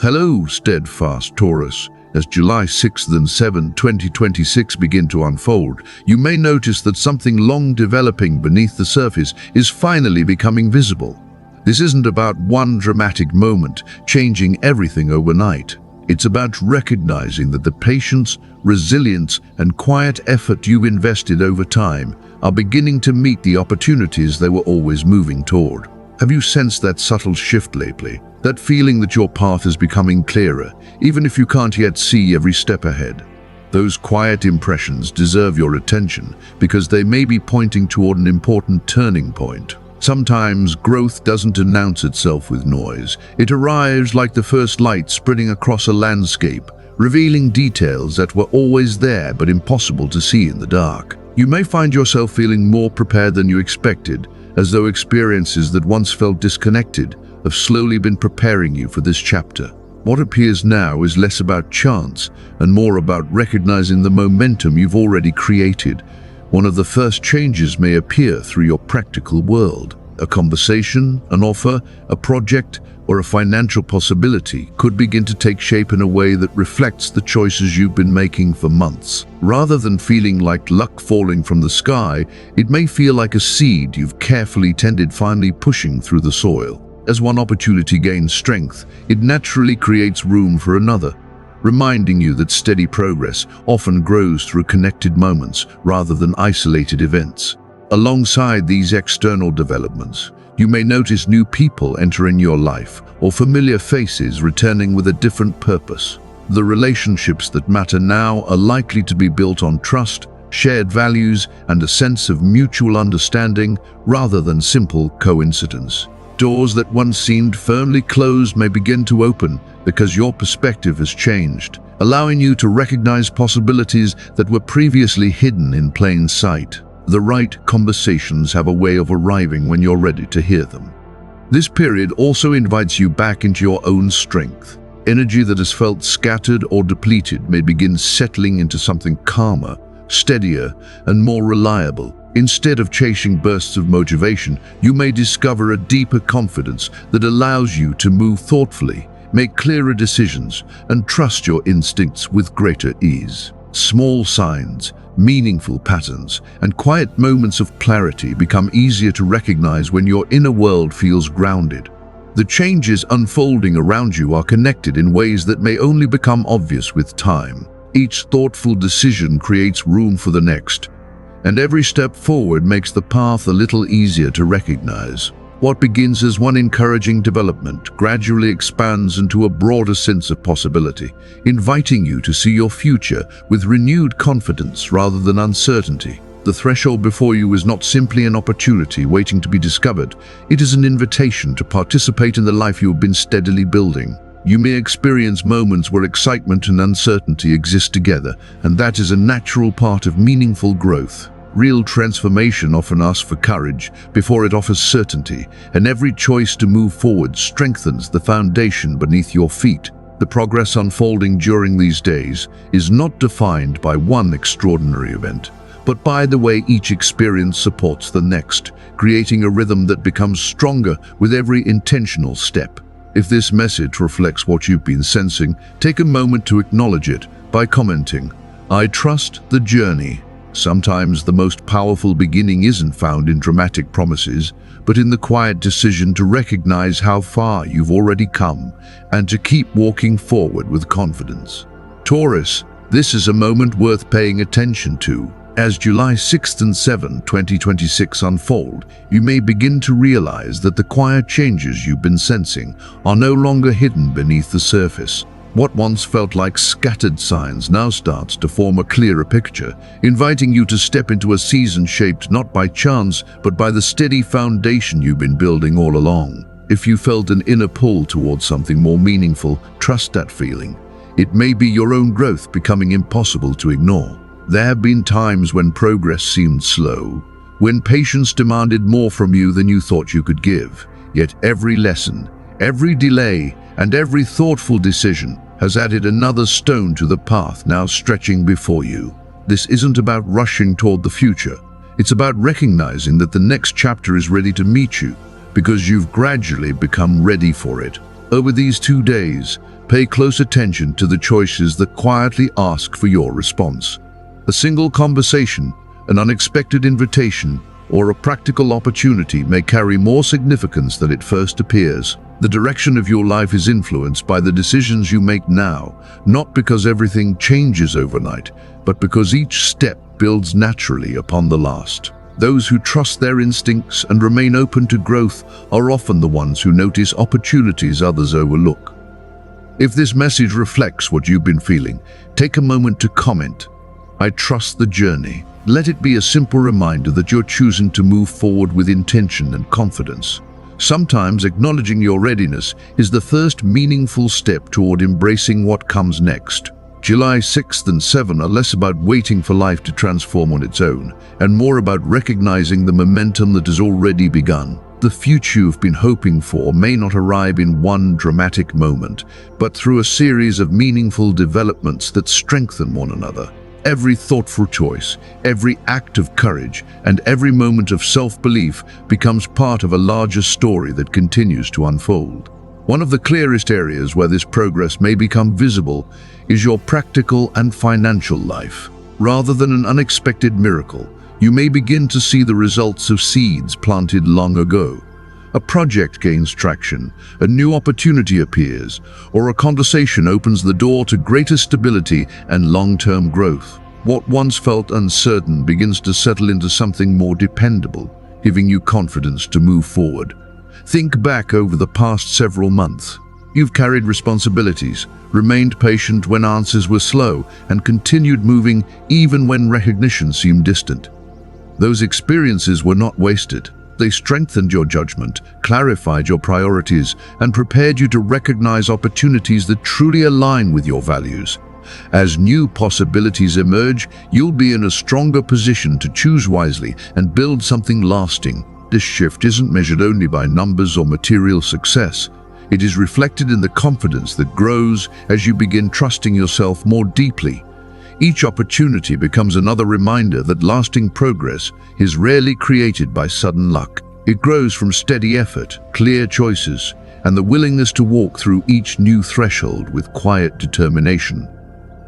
Hello, steadfast Taurus. As July 6th and 7th, 2026 begin to unfold, you may notice that something long developing beneath the surface is finally becoming visible. This isn't about one dramatic moment changing everything overnight. It's about recognizing that the patience, resilience, and quiet effort you've invested over time are beginning to meet the opportunities they were always moving toward. Have you sensed that subtle shift lately? That feeling that your path is becoming clearer, even if you can't yet see every step ahead? Those quiet impressions deserve your attention because they may be pointing toward an important turning point. Sometimes growth doesn't announce itself with noise. It arrives like the first light spreading across a landscape, revealing details that were always there but impossible to see in the dark. You may find yourself feeling more prepared than you expected, as though experiences that once felt disconnected have slowly been preparing you for this chapter. What appears now is less about chance and more about recognizing the momentum you've already created. One of the first changes may appear through your practical world. A conversation, an offer, a project, or a financial possibility could begin to take shape in a way that reflects the choices you've been making for months. Rather than feeling like luck falling from the sky, it may feel like a seed you've carefully tended finally pushing through the soil. As one opportunity gains strength, it naturally creates room for another, reminding you that steady progress often grows through connected moments rather than isolated events. Alongside these external developments, you may notice new people entering your life or familiar faces returning with a different purpose. The relationships that matter now are likely to be built on trust, shared values, and a sense of mutual understanding rather than simple coincidence. Doors that once seemed firmly closed may begin to open because your perspective has changed, allowing you to recognize possibilities that were previously hidden in plain sight. The right conversations have a way of arriving when you're ready to hear them. This period also invites you back into your own strength. Energy that has felt scattered or depleted may begin settling into something calmer, steadier, and more reliable. Instead of chasing bursts of motivation, you may discover a deeper confidence that allows you to move thoughtfully, make clearer decisions, and trust your instincts with greater ease. Small signs, meaningful patterns, and quiet moments of clarity become easier to recognize when your inner world feels grounded. The changes unfolding around you are connected in ways that may only become obvious with time. Each thoughtful decision creates room for the next, and every step forward makes the path a little easier to recognize. What begins as one encouraging development gradually expands into a broader sense of possibility, inviting you to see your future with renewed confidence rather than uncertainty. The threshold before you is not simply an opportunity waiting to be discovered. It is an invitation to participate in the life you have been steadily building. You may experience moments where excitement and uncertainty exist together, and that is a natural part of meaningful growth. Real transformation often asks for courage before it offers certainty, and every choice to move forward strengthens the foundation beneath your feet. The progress unfolding during these days is not defined by one extraordinary event, but by the way each experience supports the next, creating a rhythm that becomes stronger with every intentional step. If this message reflects what you've been sensing, take a moment to acknowledge it by commenting, "I trust the journey." Sometimes the most powerful beginning isn't found in dramatic promises, but in the quiet decision to recognize how far you've already come and to keep walking forward with confidence. Taurus, this is a moment worth paying attention to. As July 6th and 7th, 2026 unfold, you may begin to realize that the quiet changes you've been sensing are no longer hidden beneath the surface. What once felt like scattered signs now starts to form a clearer picture, inviting you to step into a season shaped not by chance, but by the steady foundation you've been building all along. If you felt an inner pull towards something more meaningful, trust that feeling. It may be your own growth becoming impossible to ignore. There have been times when progress seemed slow, when patience demanded more from you than you thought you could give. Yet every lesson, every delay, and every thoughtful decision has added another stone to the path now stretching before you. This isn't about rushing toward the future. It's about recognizing that the next chapter is ready to meet you because you've gradually become ready for it. Over these 2 days, pay close attention to the choices that quietly ask for your response. A single conversation, an unexpected invitation, or a practical opportunity may carry more significance than it first appears. The direction of your life is influenced by the decisions you make now, not because everything changes overnight, but because each step builds naturally upon the last. Those who trust their instincts and remain open to growth are often the ones who notice opportunities others overlook. If this message reflects what you've been feeling, take a moment to comment. I trust the journey. Let it be a simple reminder that you're choosing to move forward with intention and confidence. Sometimes acknowledging your readiness is the first meaningful step toward embracing what comes next. July 6th and 7 are less about waiting for life to transform on its own, and more about recognizing the momentum that has already begun. The future you've been hoping for may not arrive in one dramatic moment, but through a series of meaningful developments that strengthen one another. Every thoughtful choice, every act of courage, and every moment of self-belief becomes part of a larger story that continues to unfold. One of the clearest areas where this progress may become visible is your practical and financial life. Rather than an unexpected miracle, you may begin to see the results of seeds planted long ago. A project gains traction, a new opportunity appears, or a conversation opens the door to greater stability and long-term growth. What once felt uncertain begins to settle into something more dependable, giving you confidence to move forward. Think back over the past several months. You've carried responsibilities, remained patient when answers were slow, and continued moving even when recognition seemed distant. Those experiences were not wasted. They strengthened your judgment, clarified your priorities, and prepared you to recognize opportunities that truly align with your values. As new possibilities emerge, you'll be in a stronger position to choose wisely and build something lasting. This shift isn't measured only by numbers or material success. It is reflected in the confidence that grows as you begin trusting yourself more deeply. Each opportunity becomes another reminder that lasting progress is rarely created by sudden luck. It grows from steady effort, clear choices, and the willingness to walk through each new threshold with quiet determination.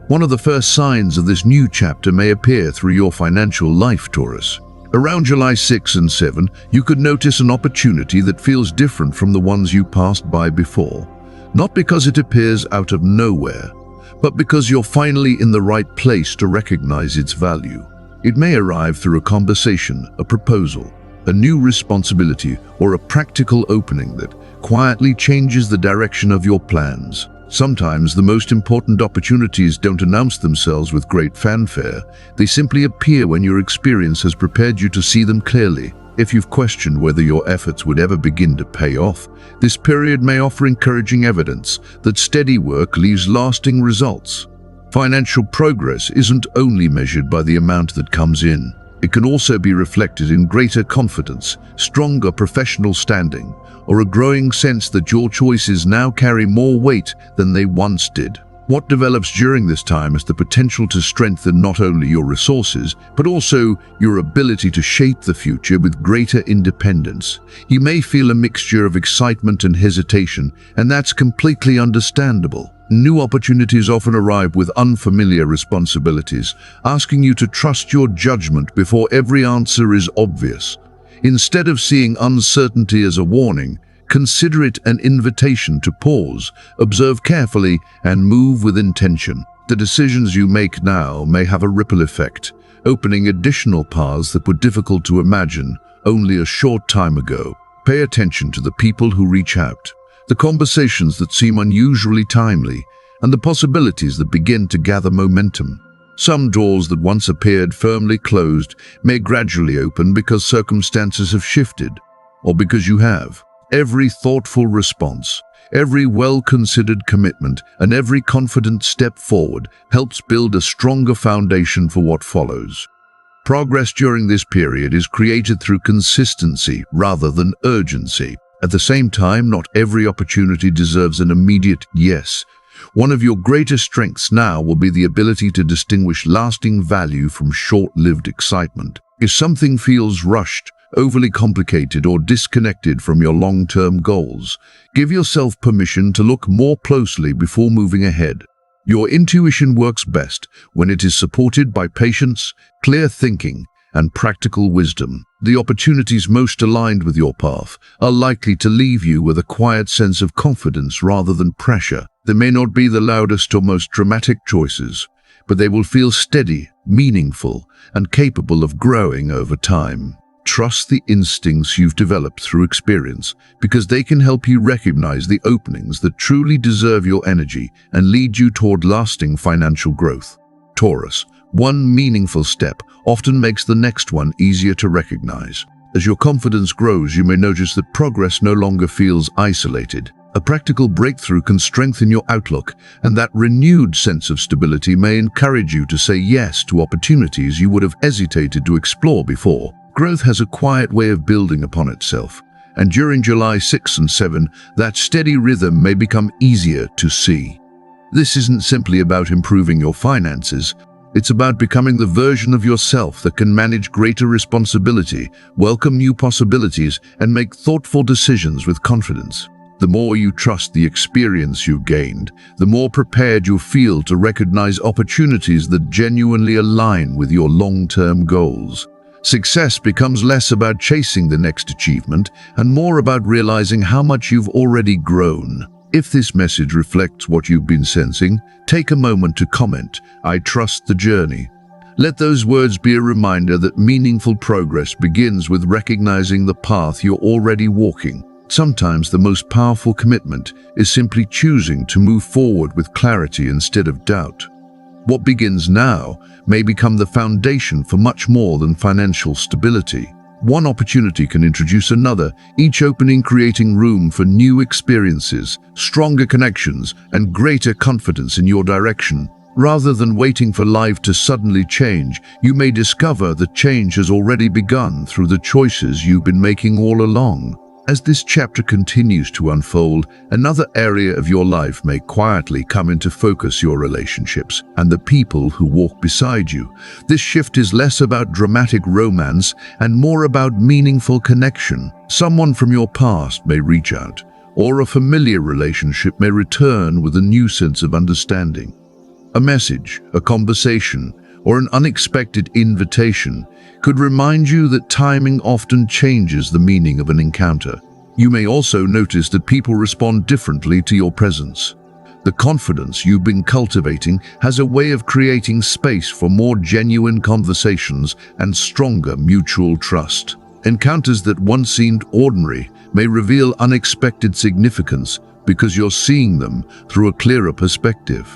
One of the first signs of this new chapter may appear through your financial life, Taurus. Around July 6 and 7, you could notice an opportunity that feels different from the ones you passed by before. Not because it appears out of nowhere, but because you're finally in the right place to recognize its value. It may arrive through a conversation, a proposal, a new responsibility, or a practical opening that quietly changes the direction of your plans. Sometimes the most important opportunities don't announce themselves with great fanfare. They simply appear when your experience has prepared you to see them clearly. If you've questioned whether your efforts would ever begin to pay off, this period may offer encouraging evidence that steady work leaves lasting results. Financial progress isn't only measured by the amount that comes in. It can also be reflected in greater confidence, stronger professional standing, or a growing sense that your choices now carry more weight than they once did. What develops during this time is the potential to strengthen not only your resources, but also your ability to shape the future with greater independence. You may feel a mixture of excitement and hesitation, and that's completely understandable. New opportunities often arrive with unfamiliar responsibilities, asking you to trust your judgment before every answer is obvious. Instead of seeing uncertainty as a warning, consider it an invitation to pause, observe carefully, and move with intention. The decisions you make now may have a ripple effect, opening additional paths that were difficult to imagine only a short time ago. Pay attention to the people who reach out, the conversations that seem unusually timely, and the possibilities that begin to gather momentum. Some doors that once appeared firmly closed may gradually open because circumstances have shifted, or because you have. Every thoughtful response, every well-considered commitment, and every confident step forward helps build a stronger foundation for what follows. Progress during this period is created through consistency rather than urgency. At the same time, not every opportunity deserves an immediate yes. One of your greatest strengths now will be the ability to distinguish lasting value from short-lived excitement. If something feels rushed, overly complicated, or disconnected from your long-term goals. Give yourself permission to look more closely before moving ahead. Your intuition works best when it is supported by patience, clear thinking, and practical wisdom. The opportunities most aligned with your path are likely to leave you with a quiet sense of confidence rather than pressure. They may not be the loudest or most dramatic choices, but they will feel steady, meaningful, and capable of growing over time. Trust the instincts you've developed through experience, because they can help you recognize the openings that truly deserve your energy and lead you toward lasting financial growth. Taurus, one meaningful step often makes the next one easier to recognize. As your confidence grows, you may notice that progress no longer feels isolated. A practical breakthrough can strengthen your outlook, and that renewed sense of stability may encourage you to say yes to opportunities you would have hesitated to explore before. Growth has a quiet way of building upon itself, and during July 6 and 7, that steady rhythm may become easier to see. This isn't simply about improving your finances. It's about becoming the version of yourself that can manage greater responsibility, welcome new possibilities, and make thoughtful decisions with confidence. The more you trust the experience you've gained, the more prepared you'll feel to recognize opportunities that genuinely align with your long-term goals. Success becomes less about chasing the next achievement and more about realizing how much you've already grown. If this message reflects what you've been sensing, take a moment to comment, "I trust the journey." Let those words be a reminder that meaningful progress begins with recognizing the path you're already walking. Sometimes the most powerful commitment is simply choosing to move forward with clarity instead of doubt. What begins now may become the foundation for much more than financial stability. One opportunity can introduce another, each opening creating room for new experiences, stronger connections, and greater confidence in your direction. Rather than waiting for life to suddenly change, you may discover that change has already begun through the choices you've been making all along. As this chapter continues to unfold, another area of your life may quietly come into focus: your relationships and the people who walk beside you. This shift is less about dramatic romance and more about meaningful connection. Someone from your past may reach out, or a familiar relationship may return with a new sense of understanding. A message, a conversation, or an unexpected invitation could remind you that timing often changes the meaning of an encounter. You may also notice that people respond differently to your presence. The confidence you've been cultivating has a way of creating space for more genuine conversations and stronger mutual trust. Encounters that once seemed ordinary may reveal unexpected significance because you're seeing them through a clearer perspective.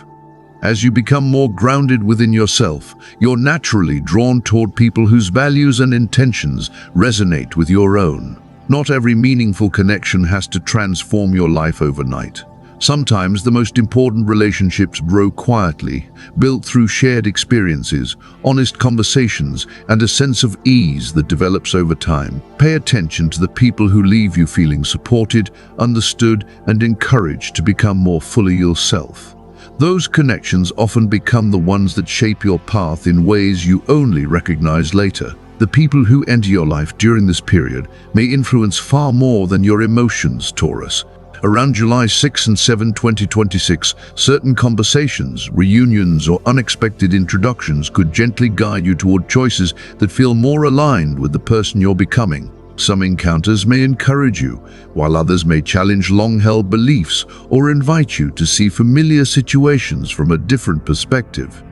As you become more grounded within yourself, you're naturally drawn toward people whose values and intentions resonate with your own. Not every meaningful connection has to transform your life overnight. Sometimes the most important relationships grow quietly, built through shared experiences, honest conversations, and a sense of ease that develops over time. Pay attention to the people who leave you feeling supported, understood, and encouraged to become more fully yourself. Those connections often become the ones that shape your path in ways you only recognize later. The people who enter your life during this period may influence far more than your emotions, Taurus. Around July 6 and 7, 2026, certain conversations, reunions, or unexpected introductions could gently guide you toward choices that feel more aligned with the person you're becoming. Some encounters may encourage you, while others may challenge long-held beliefs or invite you to see familiar situations from a different perspective.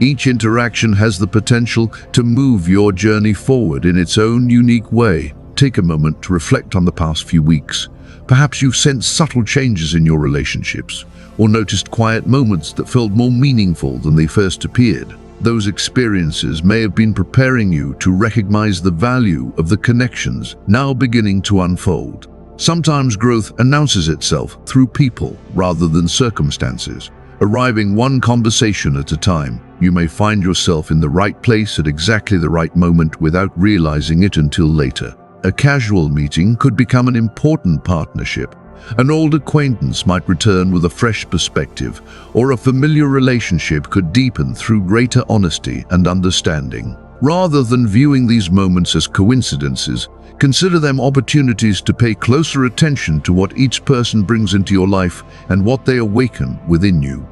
Each interaction has the potential to move your journey forward in its own unique way. Take a moment to reflect on the past few weeks. Perhaps you've sensed subtle changes in your relationships, or noticed quiet moments that felt more meaningful than they first appeared. Those experiences may have been preparing you to recognize the value of the connections now beginning to unfold. Sometimes growth announces itself through people rather than circumstances. Arriving one conversation at a time, you may find yourself in the right place at exactly the right moment without realizing it until later. A casual meeting could become an important partnership. An old acquaintance might return with a fresh perspective, or a familiar relationship could deepen through greater honesty and understanding. Rather than viewing these moments as coincidences, Consider them opportunities to pay closer attention to what each person brings into your life and what they awaken within you.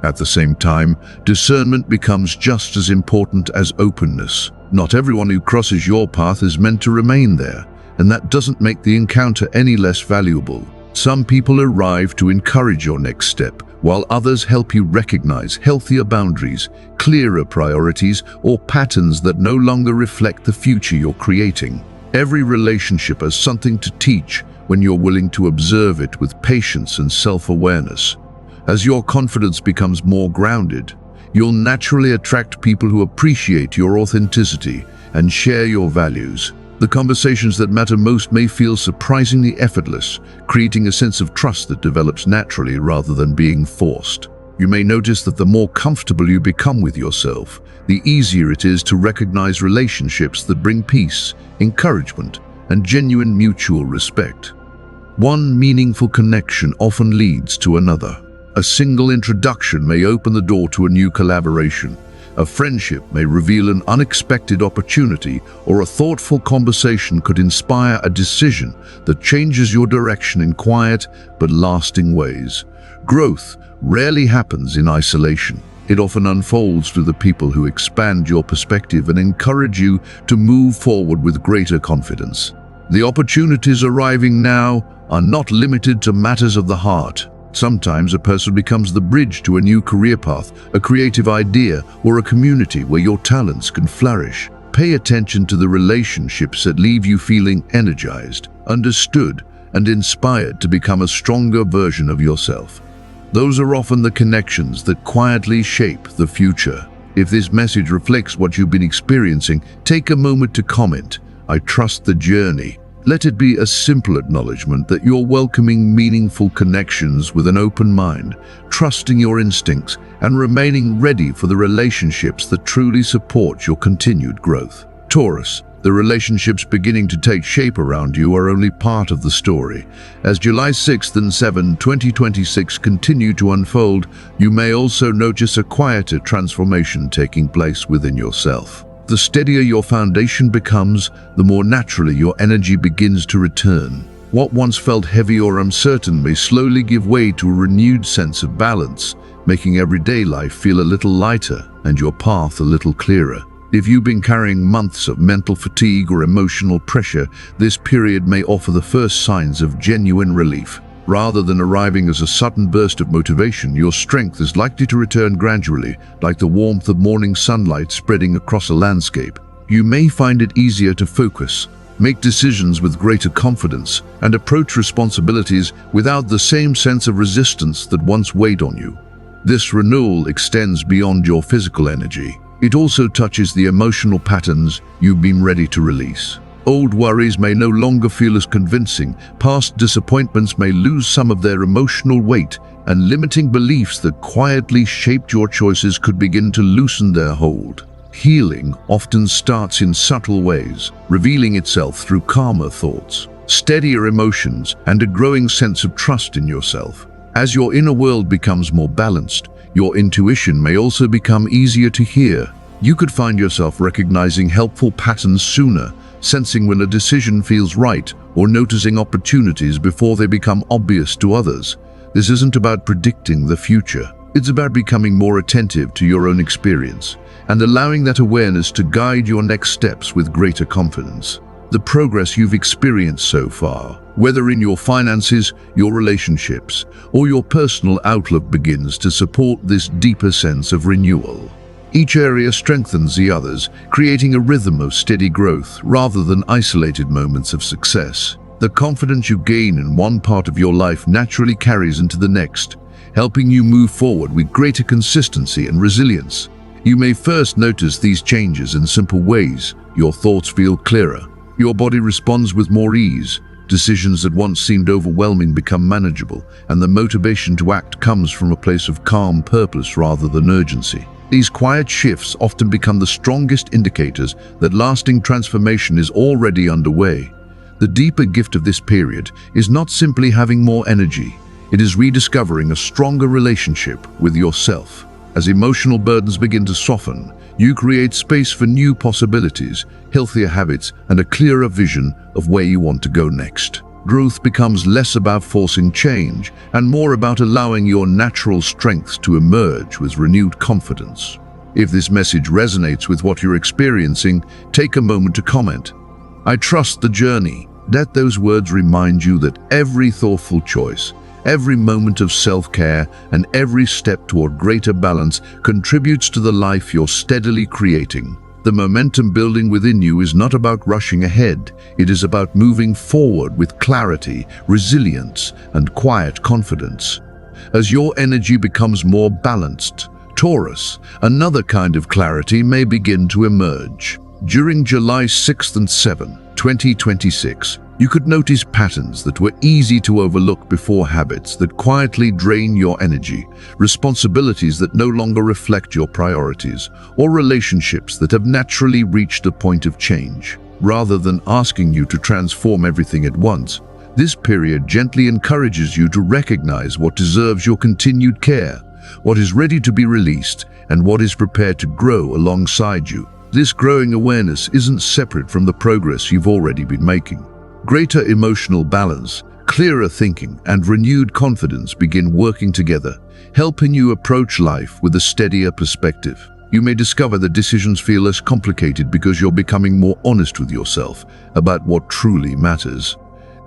At the same time, discernment becomes just as important as openness. Not everyone who crosses your path is meant to remain there, and that doesn't make the encounter any less valuable. Some people arrive to encourage your next step, while others help you recognize healthier boundaries, clearer priorities, or patterns that no longer reflect the future you're creating. Every relationship has something to teach when you're willing to observe it with patience and self-awareness. As your confidence becomes more grounded, you'll naturally attract people who appreciate your authenticity and share your values. The conversations that matter most may feel surprisingly effortless, creating a sense of trust that develops naturally rather than being forced. You may notice that the more comfortable you become with yourself, the easier it is to recognize relationships that bring peace, encouragement, and genuine mutual respect. One meaningful connection often leads to another. A single introduction may open the door to a new collaboration. A friendship may reveal an unexpected opportunity, or a thoughtful conversation could inspire a decision that changes your direction in quiet but lasting ways. Growth rarely happens in isolation. It often unfolds through the people who expand your perspective and encourage you to move forward with greater confidence. The opportunities arriving now are not limited to matters of the heart. Sometimes a person becomes the bridge to a new career path, a creative idea, or a community where your talents can flourish. Pay attention to the relationships that leave you feeling energized, understood, and inspired to become a stronger version of yourself. Those are often the connections that quietly shape the future. If this message reflects what you've been experiencing, take a moment to comment. I trust the journey. Let it be a simple acknowledgement that you're welcoming meaningful connections with an open mind, trusting your instincts, and remaining ready for the relationships that truly support your continued growth. Taurus, the relationships beginning to take shape around you are only part of the story. As July 6th and 7, 2026 continue to unfold, you may also notice a quieter transformation taking place within yourself. The steadier your foundation becomes, the more naturally your energy begins to return. What once felt heavy or uncertain may slowly give way to a renewed sense of balance, making everyday life feel a little lighter and your path a little clearer. If you've been carrying months of mental fatigue or emotional pressure, this period may offer the first signs of genuine relief. Rather than arriving as a sudden burst of motivation, your strength is likely to return gradually, like the warmth of morning sunlight spreading across a landscape. You may find it easier to focus, make decisions with greater confidence, and approach responsibilities without the same sense of resistance that once weighed on you. This renewal extends beyond your physical energy. It also touches the emotional patterns you've been ready to release. Old worries may no longer feel as convincing, past disappointments may lose some of their emotional weight, and limiting beliefs that quietly shaped your choices could begin to loosen their hold. Healing often starts in subtle ways, revealing itself through calmer thoughts, steadier emotions, and a growing sense of trust in yourself. As your inner world becomes more balanced, your intuition may also become easier to hear. You could find yourself recognizing helpful patterns sooner, sensing when a decision feels right, or noticing opportunities before they become obvious to others. This isn't about predicting the future. It's about becoming more attentive to your own experience and allowing that awareness to guide your next steps with greater confidence. The progress you've experienced so far, whether in your finances, your relationships, or your personal outlook, begins to support this deeper sense of renewal. Each area strengthens the others, creating a rhythm of steady growth rather than isolated moments of success. The confidence you gain in one part of your life naturally carries into the next, helping you move forward with greater consistency and resilience. You may first notice these changes in simple ways. Your thoughts feel clearer. Your body responds with more ease. Decisions that once seemed overwhelming become manageable, and the motivation to act comes from a place of calm purpose rather than urgency. These quiet shifts often become the strongest indicators that lasting transformation is already underway. The deeper gift of this period is not simply having more energy, it is rediscovering a stronger relationship with yourself. As emotional burdens begin to soften, You create space for new possibilities, healthier habits, and a clearer vision of where you want to go next. Growth becomes less about forcing change and more about allowing your natural strengths to emerge with renewed confidence. If this message resonates with what you're experiencing, take a moment to comment. I trust the journey. Let those words remind you that every thoughtful choice, every moment of self-care, and every step toward greater balance contributes to the life you're steadily creating. The momentum building within you is not about rushing ahead. It is about moving forward with clarity, resilience, and quiet confidence. As your energy becomes more balanced, Taurus, another kind of clarity may begin to emerge. During July 6th and 7th, 2026, you could notice patterns that were easy to overlook before, habits that quietly drain your energy, responsibilities that no longer reflect your priorities, or relationships that have naturally reached a point of change. Rather than asking you to transform everything at once, this period gently encourages you to recognize what deserves your continued care, what is ready to be released, and what is prepared to grow alongside you. This growing awareness isn't separate from the progress you've already been making. Greater emotional balance, clearer thinking, and renewed confidence begin working together, helping you approach life with a steadier perspective. You may discover that decisions feel less complicated because you're becoming more honest with yourself about what truly matters.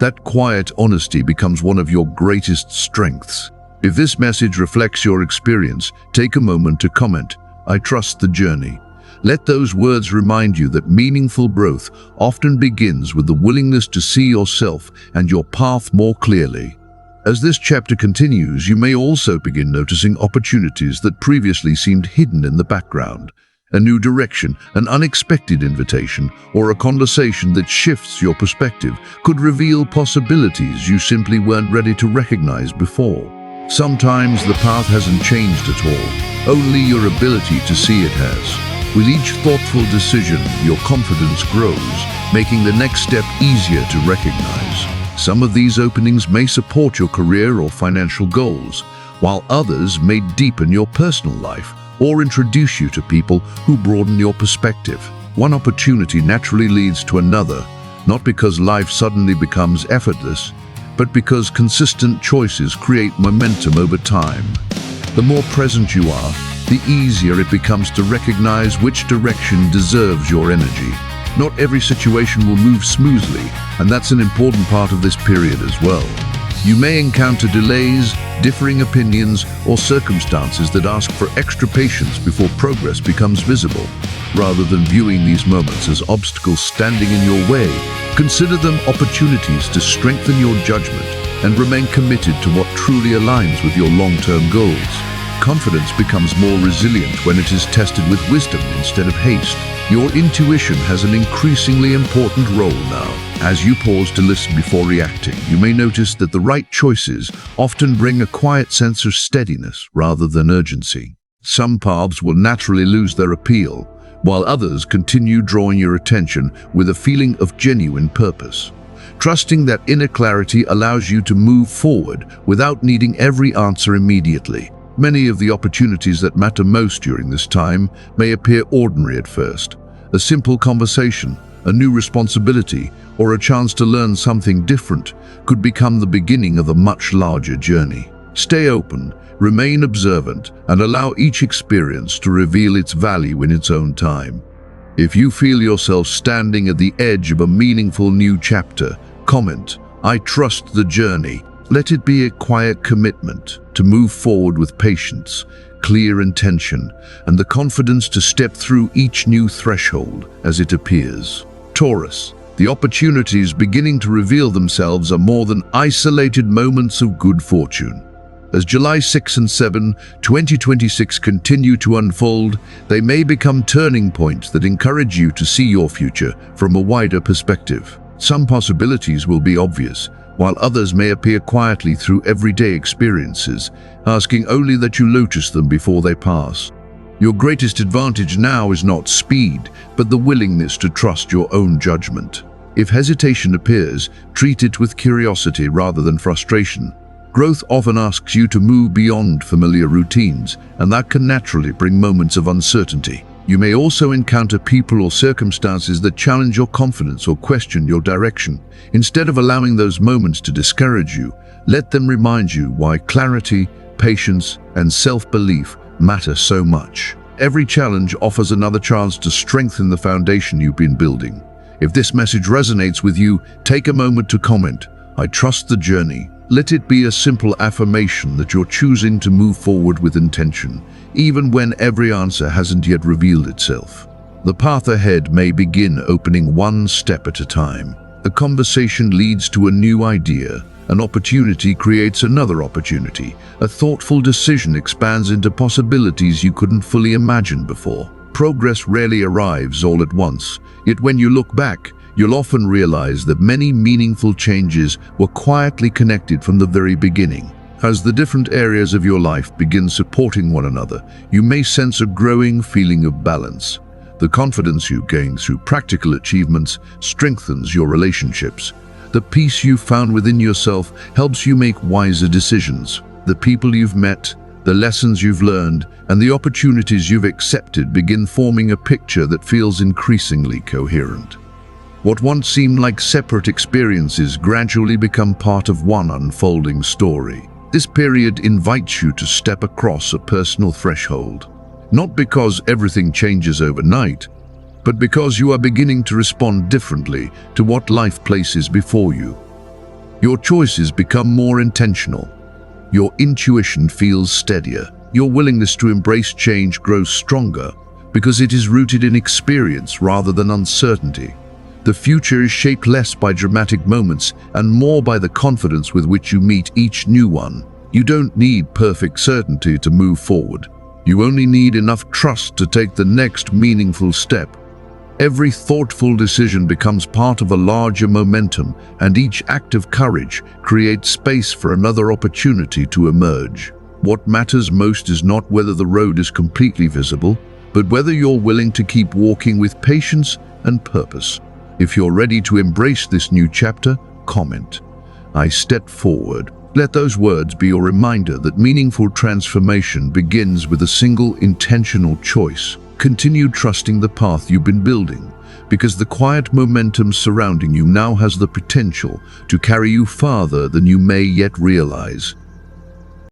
That quiet honesty becomes one of your greatest strengths. If this message reflects your experience, take a moment to comment. I trust the journey. Let those words remind you that meaningful growth often begins with the willingness to see yourself and your path more clearly. As this chapter continues, you may also begin noticing opportunities that previously seemed hidden in the background. A new direction, an unexpected invitation, or a conversation that shifts your perspective could reveal possibilities you simply weren't ready to recognize before. Sometimes the path hasn't changed at all, only your ability to see it has. With each thoughtful decision, your confidence grows, making the next step easier to recognize. Some of these openings may support your career or financial goals, while others may deepen your personal life or introduce you to people who broaden your perspective. One opportunity naturally leads to another, not because life suddenly becomes effortless, but because consistent choices create momentum over time. The more present you are, the easier it becomes to recognize which direction deserves your energy. Not every situation will move smoothly, and that's an important part of this period as well. You may encounter delays, differing opinions, or circumstances that ask for extra patience before progress becomes visible. Rather than viewing these moments as obstacles standing in your way, consider them opportunities to strengthen your judgment and remain committed to what truly aligns with your long-term goals. Confidence becomes more resilient when it is tested with wisdom instead of haste. Your intuition has an increasingly important role now. As you pause to listen before reacting, you may notice that the right choices often bring a quiet sense of steadiness rather than urgency. Some paths will naturally lose their appeal, while others continue drawing your attention with a feeling of genuine purpose. Trusting that inner clarity allows you to move forward without needing every answer immediately. Many of the opportunities that matter most during this time may appear ordinary at first. A simple conversation, a new responsibility, or a chance to learn something different could become the beginning of a much larger journey. Stay open, remain observant, and allow each experience to reveal its value in its own time. If you feel yourself standing at the edge of a meaningful new chapter, comment, I trust the journey. Let it be a quiet commitment to move forward with patience, clear intention, and the confidence to step through each new threshold as it appears. Taurus, the opportunities beginning to reveal themselves are more than isolated moments of good fortune. As July 6 and 7, 2026 continue to unfold, they may become turning points that encourage you to see your future from a wider perspective. Some possibilities will be obvious, while others may appear quietly through everyday experiences, asking only that you notice them before they pass. Your greatest advantage now is not speed, but the willingness to trust your own judgment. If hesitation appears, treat it with curiosity rather than frustration. Growth often asks you to move beyond familiar routines, and that can naturally bring moments of uncertainty. You may also encounter people or circumstances that challenge your confidence or question your direction. Instead of allowing those moments to discourage you, let them remind you why clarity, patience, and self-belief matter so much. Every challenge offers another chance to strengthen the foundation you've been building. If this message resonates with you, take a moment to comment, "I trust the journey." Let it be a simple affirmation that you're choosing to move forward with intention, even when every answer hasn't yet revealed itself. The path ahead may begin opening one step at a time. A conversation leads to a new idea. An opportunity creates another opportunity. A thoughtful decision expands into possibilities you couldn't fully imagine before. Progress rarely arrives all at once, yet when you look back, you'll often realize that many meaningful changes were quietly connected from the very beginning. As the different areas of your life begin supporting one another, you may sense a growing feeling of balance. The confidence you gain through practical achievements strengthens your relationships. The peace you've found within yourself helps you make wiser decisions. The people you've met, the lessons you've learned, and the opportunities you've accepted begin forming a picture that feels increasingly coherent. What once seemed like separate experiences gradually become part of one unfolding story. This period invites you to step across a personal threshold. Not because everything changes overnight, but because you are beginning to respond differently to what life places before you. Your choices become more intentional. Your intuition feels steadier. Your willingness to embrace change grows stronger because it is rooted in experience rather than uncertainty. The future is shaped less by dramatic moments and more by the confidence with which you meet each new one. You don't need perfect certainty to move forward. You only need enough trust to take the next meaningful step. Every thoughtful decision becomes part of a larger momentum, and each act of courage creates space for another opportunity to emerge. What matters most is not whether the road is completely visible, but whether you're willing to keep walking with patience and purpose. If you're ready to embrace this new chapter, comment, "I step forward." Let those words be your reminder that meaningful transformation begins with a single intentional choice. Continue trusting the path you've been building, because the quiet momentum surrounding you now has the potential to carry you farther than you may yet realize.